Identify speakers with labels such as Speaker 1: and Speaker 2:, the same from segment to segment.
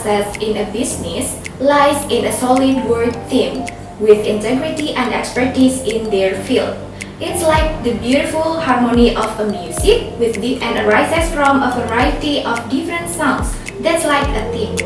Speaker 1: success in a business lies in a solid work team with integrity and expertise in their field. It's like the beautiful harmony of a music and arises from a variety of different sounds. That's like a team.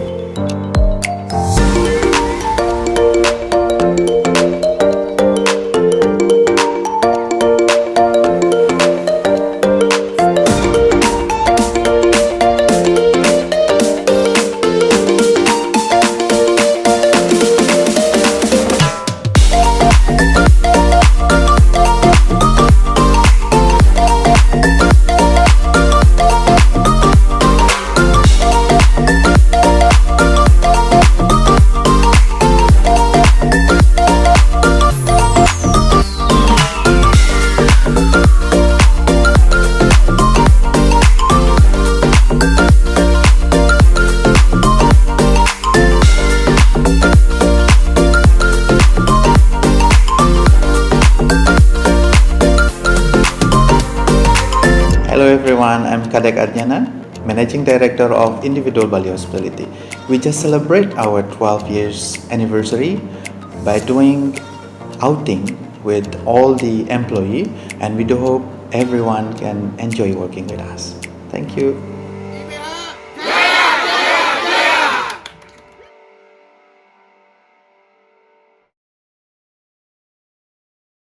Speaker 2: Hello everyone, I'm Kadek Adnyana, Managing Director of Individual Bali Hospitality. We just celebrate our 12 years anniversary by doing outing with all the employee, and we do hope everyone can enjoy working with us. Thank you.